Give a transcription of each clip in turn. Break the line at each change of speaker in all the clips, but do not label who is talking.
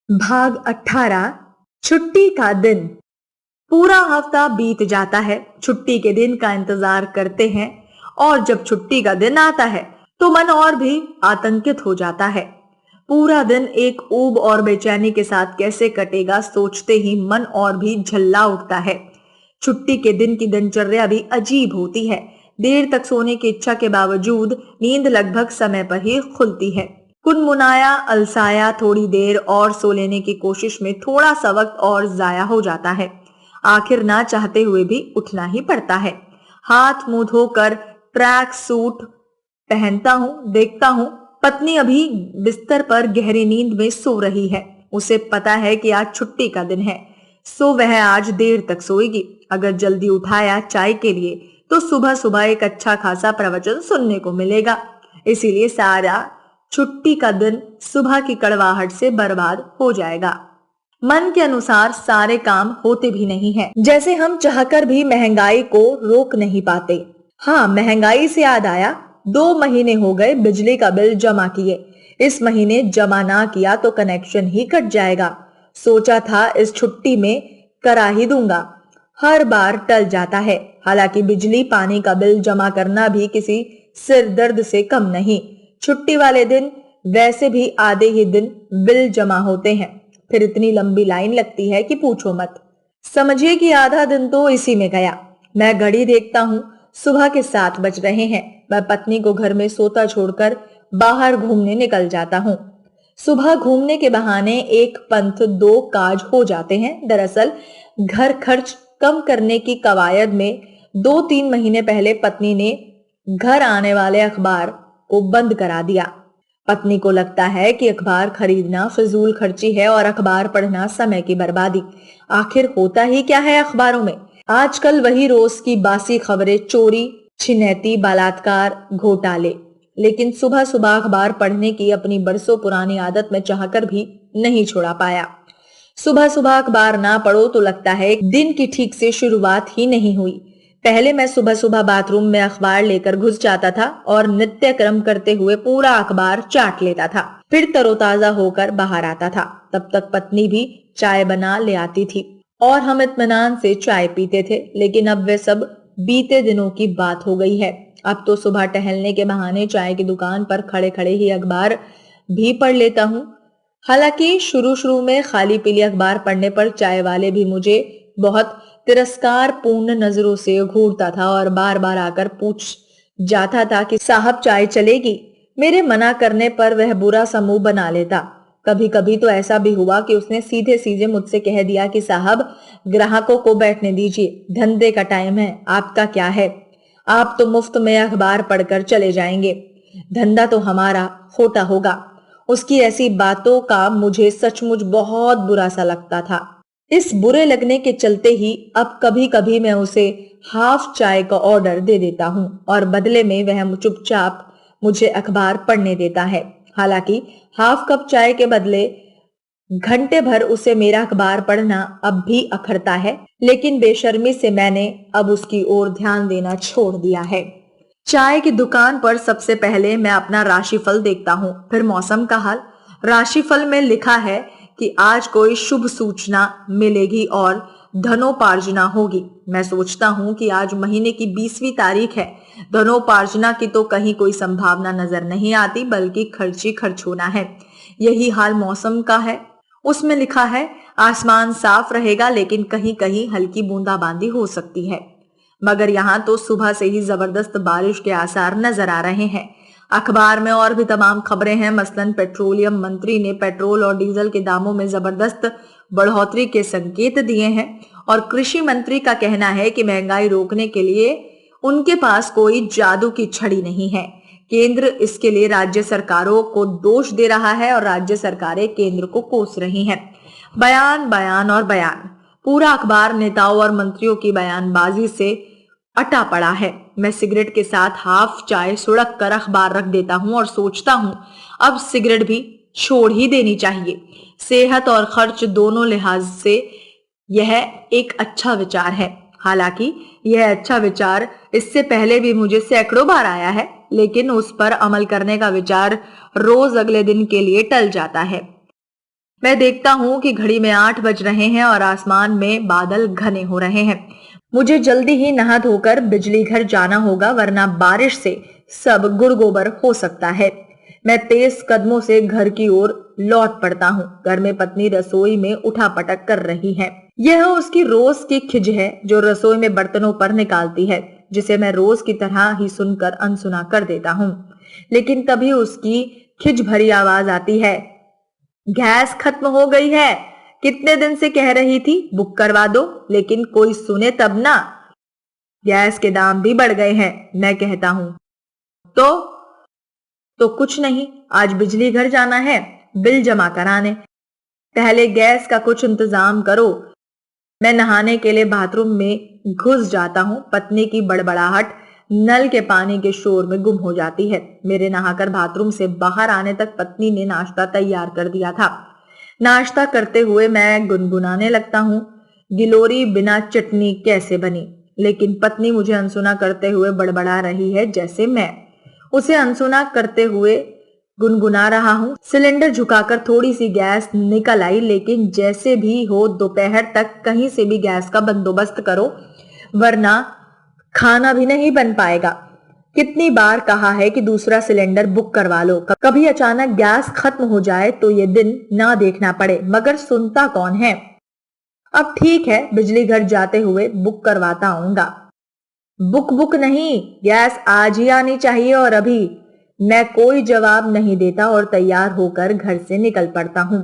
भाग 18। छुट्टी का दिन। पूरा हफ्ता बीत जाता है, छुट्टी के दिन का इंतजार करते हैं और जब छुट्टी का दिन आता है तो मन और भी आतंकित हो जाता है। पूरा दिन एक ऊब और बेचैनी के साथ कैसे कटेगा सोचते ही मन और भी झल्ला उठता है। छुट्टी के दिन की दिनचर्या भी अजीब होती है। देर तक सोने की इच्छा के बावजूद नींद लगभग समय पर ही खुलती है। कुनमुनाया अलसाया थोड़ी देर और सो लेने की कोशिश में थोड़ा सा वक्त और जाया हो जाता है। आखिर ना चाहते हुए भी उठना ही पड़ता है। हाथ मुंह धोकर ट्रैक सूट पहनता हूँ, देखता हूँ पत्नी अभी बिस्तर पर गहरी नींद में सो रही है। उसे पता है कि आज छुट्टी का दिन है, सो वह आज देर तक सोएगी। अगर जल्दी उठाया चाय के लिए तो सुबह सुबह एक अच्छा खासा प्रवचन सुनने को मिलेगा। इसीलिए सारा छुट्टी का दिन सुबह की कड़वाहट से बर्बाद हो जाएगा। मन के अनुसार सारे काम होते भी नहीं है, जैसे हम चाहकर भी महंगाई को रोक नहीं पाते। हाँ, महंगाई से याद आया, 2 महीने हो गए बिजली का बिल जमा किए। इस महीने जमा ना किया तो कनेक्शन ही कट जाएगा। सोचा था इस छुट्टी में करा ही दूंगा, हर बार टल जाता है। हालांकि बिजली पानी का बिल जमा करना भी किसी सिर दर्द से कम नहीं। छुट्टी वाले दिन वैसे भी आधे ही दिन बिल जमा होते हैं, फिर इतनी लंबी लाइन लगती है कि पूछो मत। समझिए कि आधा दिन तो इसी में गया। मैं घड़ी देखता हूँ, सुबह के 7 बज रहे हैं। मैं पत्नी को घर में सोता छोड़कर बाहर घूमने निकल जाता हूँ। सुबह घूमने के बहाने एक पंथ 2 काज हो जाते हैं। दरअसल घर खर्च कम करने की कवायद में 2-3 महीने पहले पत्नी ने घर आने वाले अखबार को बंद करा दिया। पत्नी को लगता है कि अखबार खरीदना फिजूल खर्ची है और अखबार पढ़ना समय की बर्बादी। आखिर होता ही क्या है अखबारों में? आजकल वही रोज की बासी खबरें, चोरी छिनैती, बलात्कार, घोटाले। लेकिन सुबह सुबह अखबार पढ़ने की अपनी बरसों पुरानी आदत में चाहकर भी नहीं छोड़ा पाया। सुबह सुबह अखबार ना पढ़ो तो लगता है दिन की ठीक से शुरुआत ही नहीं हुई। पहले मैं सुबह सुबह बाथरूम में अखबार लेकर घुस जाता था और नित्य क्रम करते हुए पूरा अखबार चाट लेता था। फिर तरोताजा होकर बाहर आता था। तब तक पत्नी भी चाय बना ले आती थी और हम इत्मीनान से चाय पीते थे। लेकिन अब वे सब बीते दिनों की बात हो गई है। अब तो सुबह टहलने के बहाने चाय की दुकान पर खड़े खड़े ही अखबार भी पढ़ लेता हूँ। हालांकि शुरू शुरू में खाली पीली अखबार पढ़ने पर चाय वाले भी मुझे बहुत तिरस्कार पूर्ण नजरों से घूरता था और बार बार आकर पूछ जाता था कि साहब चाय चलेगी। मेरे मना करने पर वह बुरा सा मुंह बना लेता। कभी कभी तो ऐसा भी हुआ कि उसने सीधे सीधे मुझसे कह दिया कि साहब ग्राहकों को बैठने दीजिए, धंधे का टाइम है, आपका क्या है, आप तो मुफ्त में अखबार पढ़कर चले जाएंगे, धंधा तो हमारा खोटा होगा। उसकी ऐसी बातों का मुझे सचमुच बहुत बुरा सा लगता था। इस बुरे लगने के चलते ही अब कभी कभी मैं उसे हाफ चाय का ऑर्डर दे देता हूँ और बदले में वह चुपचाप मुझे अखबार पढ़ने देता है। हालांकि हाफ कप चाय के बदले घंटे भर उसे मेरा अखबार पढ़ना अब भी अखरता है, लेकिन बेशर्मी से मैंने अब उसकी ओर ध्यान देना छोड़ दिया है। चाय की दुकान पर सबसे पहले मैं अपना राशिफल देखता हूँ, फिर मौसम का हाल। राशिफल में लिखा है कि आज कोई शुभ सूचना मिलेगी और धनोपार्जना होगी। मैं सोचता हूँ कि आज महीने की 20वीं तारीख है। धनोपार्जना की तो कहीं कोई संभावना नजर नहीं आती, बल्कि खर्च ही खर्च होना है। यही हाल मौसम का है। उसमें लिखा है आसमान साफ रहेगा, लेकिन कहीं कहीं हल्की बूंदाबांदी हो सकती है। मगर यहाँ तो सुबह से ही जबरदस्त बारिश के आसार नजर आ रहे हैं। अखबार में और भी तमाम खबरें हैं। मसलन पेट्रोलियम मंत्री ने पेट्रोल और डीजल के दामों में जबरदस्त बढ़ोतरी के संकेत दिए हैं और कृषि मंत्री का कहना है कि महंगाई रोकने के लिए उनके पास कोई जादू की छड़ी नहीं है। केंद्र इसके लिए राज्य सरकारों को दोष दे रहा है और राज्य सरकारें केंद्र को कोस रही हैं। बयान बयान और बयान। पूरा अखबार नेताओं और मंत्रियों की बयानबाजी से अटा पड़ा है। मैं सिगरेट के साथ हाफ चाय सुड़क कर अखबार रख देता हूँ और सोचता हूँ अब सिगरेट भी छोड़ ही देनी चाहिए। सेहत और खर्च दोनों लिहाज से यह एक अच्छा विचार है। हालांकि यह अच्छा विचार इससे पहले भी मुझे सैकड़ों बार आया है, लेकिन उस पर अमल करने का विचार रोज अगले दिन के लिए टल जाता है। मैं देखता हूँ कि घड़ी में 8 बज रहे हैं और आसमान में बादल घने हो रहे हैं। मुझे जल्दी ही नहा धोकर बिजली घर जाना होगा, वरना बारिश से सब गुड़ गोबर हो सकता है। मैं तेज कदमों से घर की ओर लौट पड़ता हूँ। घर में पत्नी रसोई में उठापटक कर रही है। यह उसकी रोज की खिज है जो रसोई में बर्तनों पर निकालती है, जिसे मैं रोज की तरह ही सुनकर अनसुना कर देता हूँ। लेकिन तभी उसकी खिज भरी आवाज आती है, गैस खत्म हो गई है। कितने दिन से कह रही थी बुक करवा दो, लेकिन कोई सुने तब ना। गैस के दाम भी बढ़ गए हैं, मैं कहता हूँ। तो कुछ नहीं, आज बिजली घर जाना है बिल जमा कराने। पहले गैस का कुछ इंतजाम करो। मैं नहाने के लिए बाथरूम में घुस जाता हूँ। पत्नी की बड़बड़ाहट नल के पानी के शोर में गुम हो जाती है। मेरे नहाकर बाथरूम से बाहर आने तक पत्नी ने नाश्ता तैयार कर दिया था। नाश्ता करते हुए मैं गुनगुनाने लगता हूँ, गिलोरी बिना चटनी कैसे बनी। लेकिन पत्नी मुझे अनसुना करते हुए बड़बड़ा रही है, जैसे मैं उसे अनसुना करते हुए गुनगुना रहा हूँ। सिलेंडर झुकाकर थोड़ी सी गैस निकल आई, लेकिन जैसे भी हो दोपहर तक कहीं से भी गैस का बंदोबस्त करो, वरना खाना भी नहीं बन पाएगा। कितनी बार कहा है कि दूसरा सिलेंडर बुक करवा लो, कभी अचानक गैस खत्म हो जाए तो ये दिन ना देखना पड़े, मगर सुनता कौन है। अब ठीक है, बिजली घर जाते हुए बुक करवाता आऊंगा। बुक नहीं, गैस आज ही आनी चाहिए और अभी। मैं कोई जवाब नहीं देता और तैयार होकर घर से निकल पड़ता हूँ।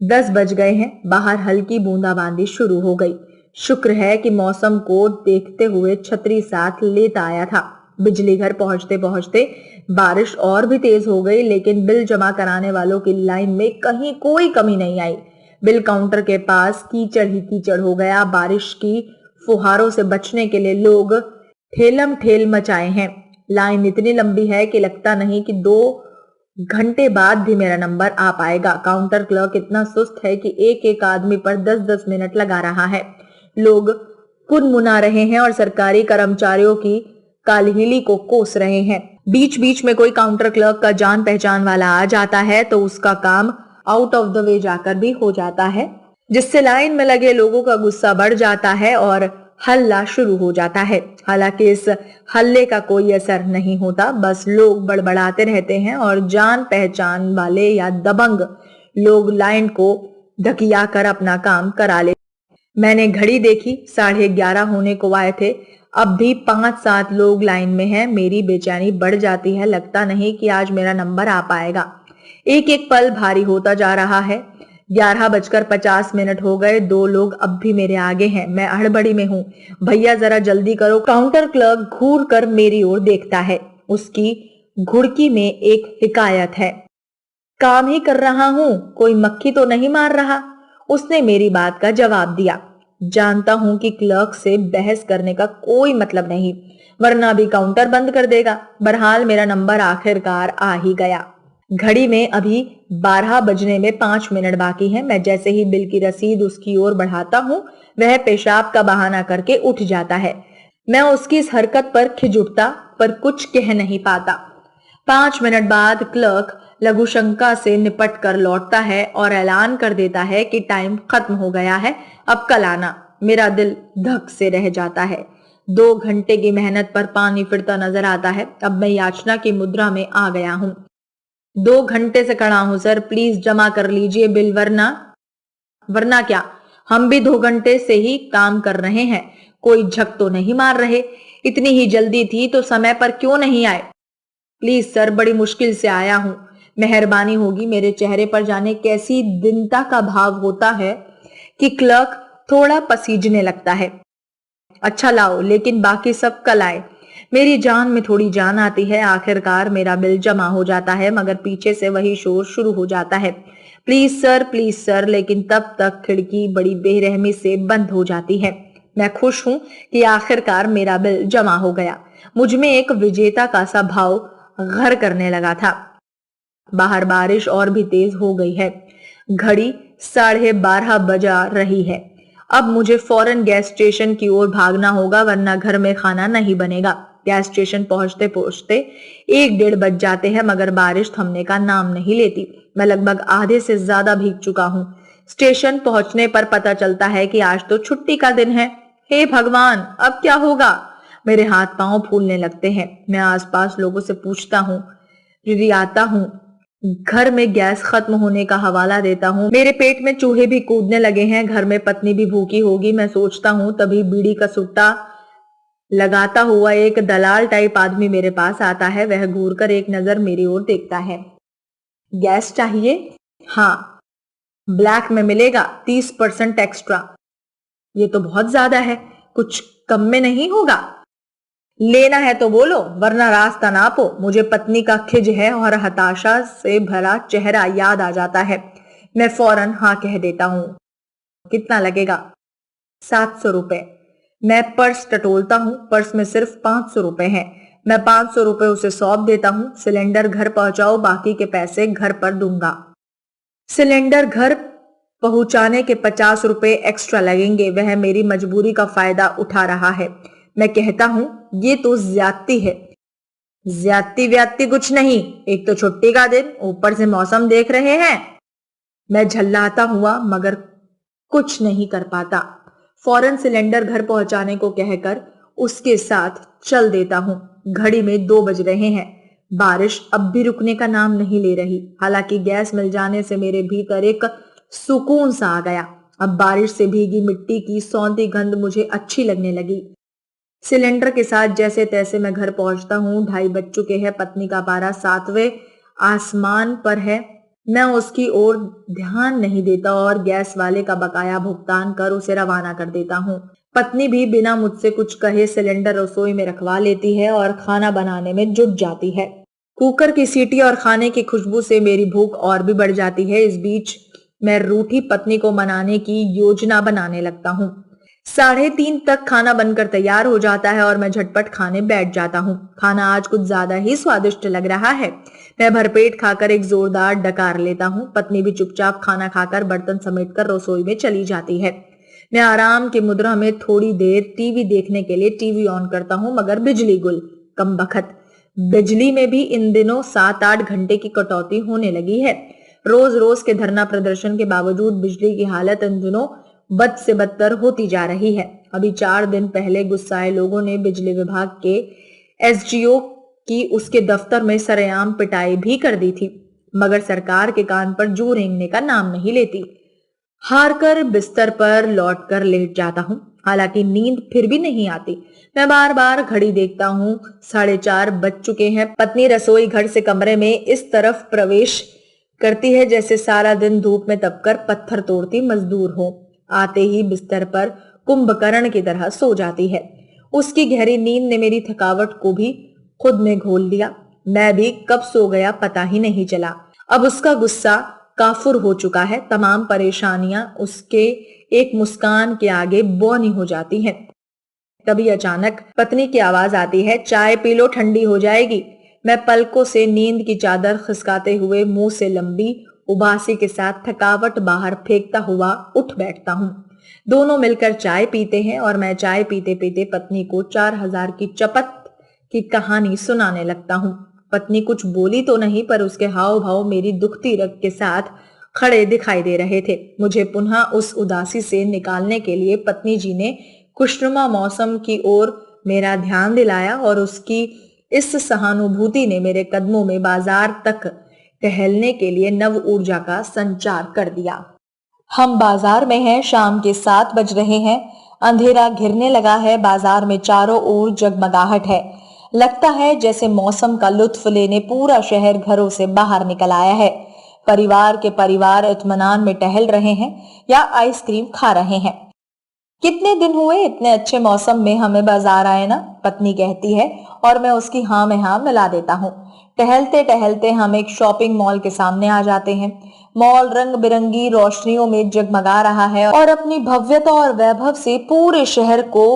10 बज गए हैं। बाहर हल्की बूंदाबांदी शुरू हो गई। शुक्र है कि मौसम को देखते हुए छतरी साथ लेता आया था। बिजली घर पहुंचते पहुंचते बारिश और भी तेज हो गई, लेकिन बिल जमा कराने वालों की लाइन में कहीं कोई कमी नहीं आई। बिल काउंटर के पास कीचड़ ही कीचड़ हो गया। बारिश की फुहारों से बचने के लिए लोग ठेलम ठेल मचाए हैं। लाइन इतनी लंबी है कि लगता नहीं कि 2 घंटे बाद भी मेरा नंबर आ पाएगा। काउंटर क्लर्क इतना सुस्त है कि एक एक आदमी पर 10-10 मिनट लगा रहा है। लोग कुनमुना रहे हैं और सरकारी कर्मचारियों की कालहिली को कोस रहे हैं। बीच बीच में कोई काउंटर क्लर्क का जान पहचान वाला आ जाता है तो उसका काम आउट ऑफ द वे जाकर भी हो जाता है, जिससे लाइन में लगे लोगों का गुस्सा बढ़ जाता है और हल्ला शुरू हो जाता है। हालांकि इस हल्ले का कोई असर नहीं होता, बस लोग बड़बड़ाते रहते हैं और जान पहचान वाले या दबंग लोग लाइन को ढकिया कर अपना काम करा ले। मैंने घड़ी देखी, 11:30 होने को आए थे। अब भी 5-7 लोग लाइन में हैं। मेरी बेचैनी बढ़ जाती है। लगता नहीं कि आज मेरा नंबर आ पाएगा। एक एक पल भारी होता जा रहा है। 11:50 हो गए। 2 लोग अब भी मेरे आगे हैं। मैं हड़बड़ी में हूँ। भैया जरा जल्दी करो। काउंटर क्लर्क घूर कर मेरी ओर देखता है। उसकी घुड़की में एक हिकायत है। काम ही कर रहा हूँ, कोई मक्खी तो नहीं मार रहा। उसने मेरी बात का जवाब दिया। जानता हूं कि क्लर्क से बहस करने का कोई मतलब नहीं, वरना भी काउंटर बंद कर देगा। बहरहाल मेरा नंबर आखिरकार आ ही गया। घड़ी में अभी 12 बजने में 5 मिनट बाकी हैं। मैं जैसे ही बिल की रसीद उसकी ओर बढ़ाता हूं, वह पेशाब का बहाना करके उठ जाता है। मैं उसकी इस हरकत पर खिज उठता, पर कुछ कह नहीं पाता। 5 मिनट बाद क्लर्क लघुशंका से निपट कर लौटता है और ऐलान कर देता है कि टाइम खत्म हो गया है, अब कल आना। मेरा दिल धक से रह जाता है। 2 घंटे की मेहनत पर पानी फिरता नजर आता है। अब मैं याचना की मुद्रा में आ गया हूँ। 2 घंटे से खड़ा हूं सर, प्लीज जमा कर लीजिए बिल, वरना क्या। हम भी 2 घंटे से ही काम कर रहे हैं, कोई झक तो नहीं मार रहे। इतनी ही जल्दी थी तो समय पर क्यों नहीं आए? प्लीज सर, बड़ी मुश्किल से आया हूं, मेहरबानी होगी। मेरे चेहरे पर जाने कैसी दीनता का भाव होता है कि क्लर्क थोड़ा पसीजने लगता है। अच्छा लाओ, लेकिन बाकी सब कल आए। मेरी जान में थोड़ी जान आती है। आखिरकार मेरा बिल जमा हो जाता है, मगर पीछे से वही शोर शुरू हो जाता है, प्लीज सर। लेकिन तब तक खिड़की बड़ी बेरहमी से बंद हो जाती है। मैं खुश हूं कि आखिरकार मेरा बिल जमा हो गया। मुझ में एक विजेता का सा भाव घर करने लगा था। बाहर बारिश और भी तेज हो गई है। घड़ी 12:30 बजा रही है। अब मुझे फौरन गैस स्टेशन की ओर भागना होगा, वरना घर में खाना नहीं बनेगा। गैस स्टेशन पहुंचते पहुंचते 1-1:30 बज जाते हैं, मगर बारिश थमने का नाम नहीं लेती। मैं लगभग आधे से ज्यादा भीग चुका हूँ। स्टेशन पहुंचने पर पता चलता है कि आज तो छुट्टी का दिन है। हे भगवान, अब क्या होगा? मेरे हाथ पांव फूलने लगते हैं। मैं आसपास लोगों से पूछता हूँ, रिरियाता हूँ, घर में गैस खत्म होने का हवाला देता हूँ। मेरे पेट में चूहे भी कूदने लगे हैं। घर में पत्नी भी भूखी होगी, मैं सोचता हूँ। तभी बीड़ी का सुट्टा लगाता हुआ एक दलाल टाइप आदमी मेरे पास आता है। वह घूरकर एक नजर मेरी ओर देखता है। गैस चाहिए? हाँ, ब्लैक में मिलेगा, 30% एक्स्ट्रा। ये तो बहुत ज्यादा है, कुछ कम में नहीं होगा? लेना है तो बोलो, वरना रास्ता नापो। मुझे पत्नी का खिज है और हताशा से भरा चेहरा याद आ जाता है। मैं फौरन हाँ कह देता हूँ। कितना लगेगा? 700 रुपए। मैं पर्स टटोलता हूँ। पर्स में सिर्फ 500 रुपए हैं। मैं 500 रुपए उसे सौंप देता हूँ। सिलेंडर घर पहुंचाओ, बाकी के पैसे घर पर दूंगा। सिलेंडर घर पहुंचाने के 50 रुपए एक्स्ट्रा लगेंगे। वह मेरी मजबूरी का फायदा उठा रहा है। मैं कहता हूं, ये तो ज्यादती है। ज्यादती व्यादती कुछ नहीं, एक तो छुट्टी का दिन, ऊपर से मौसम देख रहे हैं। मैं झल्लाता हुआ मगर कुछ नहीं कर पाता। फौरन सिलेंडर घर पहुंचाने को कहकर उसके साथ चल देता हूं। घड़ी में 2 बज रहे हैं। बारिश अब भी रुकने का नाम नहीं ले रही। हालांकि गैस मिल जाने से मेरे भीतर एक सुकून सा आ गया। अब बारिश से भीगी मिट्टी की सौंधी गंध मुझे अच्छी लगने लगी। सिलेंडर के साथ जैसे तैसे मैं घर पहुंचता हूँ। 2:30 बज चुके हैं। पत्नी का पारा 7वें आसमान पर है। मैं उसकी ओर ध्यान नहीं देता और गैस वाले का बकाया भुगतान कर उसे रवाना कर देता हूँ। पत्नी भी बिना मुझसे कुछ कहे सिलेंडर रसोई में रखवा लेती है और खाना बनाने में जुट जाती है। कुकर की सीटी और खाने की खुशबू से मेरी भूख और भी बढ़ जाती है। इस बीच मैं रूठी पत्नी को मनाने की योजना बनाने लगता हूँ। 3:30 तक खाना बनकर तैयार हो जाता है और मैं झटपट खाने बैठ जाता हूँ। खाना आज कुछ ज्यादा ही स्वादिष्ट लग रहा है। मैं भरपेट खाकर एक जोरदार डकार लेता हूँ। पत्नी भी चुपचाप खाना खाकर बर्तन समेटकर रसोई में चली जाती है। मैं आराम की मुद्रा में थोड़ी देर टीवी देखने के लिए टीवी ऑन करता हूँ, मगर बिजली गुल। कमबख्त, बिजली में भी इन दिनों 7-8 घंटे की कटौती होने लगी है। रोज रोज के धरना प्रदर्शन के बावजूद बिजली की हालत इन दिनों बद से बदतर होती जा रही है। अभी 4 दिन पहले गुस्साए लोगों ने बिजली विभाग के एसडीओ की उसके दफ्तर में सरेआम पिटाई भी कर दी थी, मगर सरकार के कान पर जू रेंगने का नाम नहीं लेती। हारकर बिस्तर पर लौटकर लेट जाता हूँ। हालांकि नींद फिर भी नहीं आती। मैं बार बार घड़ी देखता हूँ। 4:30 बज चुके हैं। पत्नी रसोई घर से कमरे में इस तरफ प्रवेश करती है जैसे सारा दिन धूप में तपकर पत्थर तोड़ती मजदूर हो। आते ही बिस्तर पर कुंभकर्ण की तरह सो जाती है। उसकी गहरी नींद ने मेरी थकावट को भी खुद में घोल दिया। मैं भी कब सो गया पता ही नहीं चला। अब उसका गुस्सा काफुर हो चुका है। तमाम परेशानियां उसके एक मुस्कान के आगे बौनी हो जाती हैं। तभी अचानक पत्नी की आवाज आती है, चाय पी लो, ठंडी हो जाएगी। मैं पलकों से नींद की चादर खिसकाते हुए मुंह से लंबी उबासी के साथ थकावट बाहर फेंकता हुआ उठ बैठता हूँ। दोनों मिलकर चाय पीते हैं और मैं चाय पीते पीते पत्नी को 4000 की चपत की कहानी सुनाने लगता हूँ। पत्नी कुछ बोली तो नहीं, पर उसके हाव भाव मेरी दुखती रग के साथ खड़े दिखाई दे रहे थे। मुझे पुनः उस उदासी से निकालने के लिए पत्नी जी ने खुशनुमा मौसम की ओर मेरा ध्यान दिलाया और उसकी इस सहानुभूति ने मेरे कदमों में बाजार तक टहलने के लिए नव ऊर्जा का संचार कर दिया। हम बाजार में हैं। शाम के 7 बज रहे हैं। अंधेरा घिरने लगा है। बाजार में चारों ओर जगमगाहट है। लगता है जैसे मौसम का लुत्फ लेने पूरा शहर घरों से बाहर निकल आया है। परिवार के परिवार इत्मीनान में टहल रहे हैं या आइसक्रीम खा रहे हैं। कितने दिन हुए इतने अच्छे मौसम में हमें बाजार आए ना, पत्नी कहती है और मैं उसकी हाँ में हाँ मिला देता हूँ। टहलते टहलते हम एक शॉपिंग मॉल के सामने आ जाते हैं। मॉल रंग बिरंगी रोशनियों में जगमगा रहा है और अपनी भव्यता और वैभव से पूरे शहर को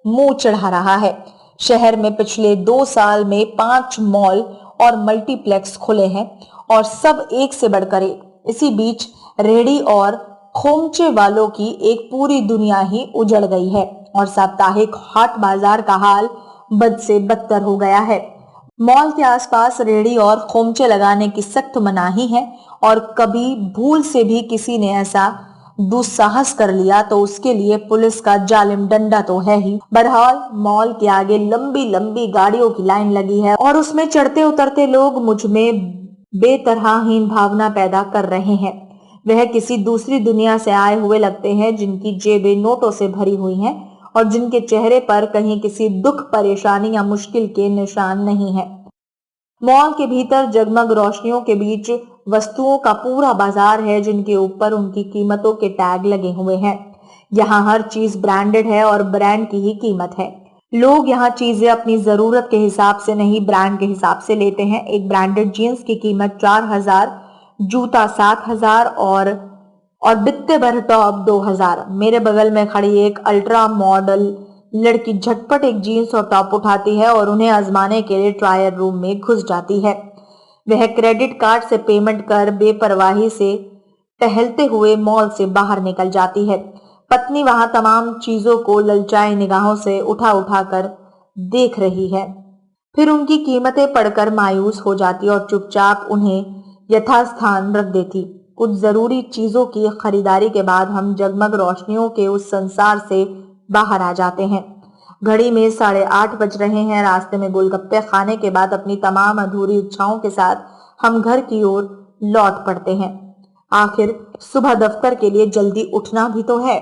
मुंह चढ़ा रहा है। शहर में पिछले 2 साल में 5 मॉल और मल्टीप्लेक्स खुले हैं और सब एक से बढ़कर एक। इसी बीच रेहड़ी और खोमचे वालों की एक पूरी दुनिया ही उजड़ गई है और साप्ताहिक हाट बाजार का हाल बद से बदतर हो गया है। मॉल के आसपास रेहड़ी और खोमचे लगाने की सख्त मनाही है और कभी भूल से भी किसी ने ऐसा दुस्साहस कर लिया तो उसके लिए पुलिस का जालिम डंडा तो है ही। बहरहाल मॉल के आगे लंबी लंबी गाड़ियों की लाइन लगी है और उसमें चढ़ते उतरते लोग मुझ में बेतरहीन भावना पैदा कर रहे हैं। वह किसी दूसरी दुनिया से आए हुए लगते हैं, जिनकी जेबें नोटों से भरी हुई हैं और जिनके चेहरे पर कहीं किसी दुख, परेशानी या मुश्किल के निशान नहीं है। मॉल के भीतर जगमग रोशनियों के बीच वस्तुओं का पूरा बाजार है, जिनके ऊपर उनकी कीमतों के टैग लगे हुए हैं। यहाँ हर चीज ब्रांडेड है और ब्रांड की ही कीमत है। लोग यहाँ चीजें अपनी जरूरत के हिसाब से नहीं, ब्रांड के हिसाब से लेते हैं। एक ब्रांडेड जींस की कीमत 4,000, जूता 7,000 और बित्ते भर टॉप 2,000। मेरे बगल में खड़ी एक अल्ट्रा मॉडल लड़की झटपट एक जीन्स और टॉप उठाती है और उन्हें आजमाने के लिए ट्रायल रूम में घुस जाती है। वह क्रेडिट कार्ड से पेमेंट कर बेपरवाही से टहलते हुए मॉल से बाहर निकल जाती है। पत्नी वहां तमाम चीजों को ललचाई निगाहों से उठा उठा कर देख रही है, फिर उनकी कीमतें पढ़कर मायूस हो जाती और चुपचाप उन्हें यथास्थान रख देती। कुछ जरूरी चीजों की खरीदारी के बाद हम जगमग रोशनियों के उस संसार से बाहर आ जाते हैं। घड़ी में 8:30 बज रहे हैं। रास्ते में गोलगप्पे खाने के बाद अपनी तमाम अधूरी इच्छाओं के साथ हम घर की ओर लौट पड़ते हैं। आखिर सुबह दफ्तर के लिए जल्दी उठना भी तो है।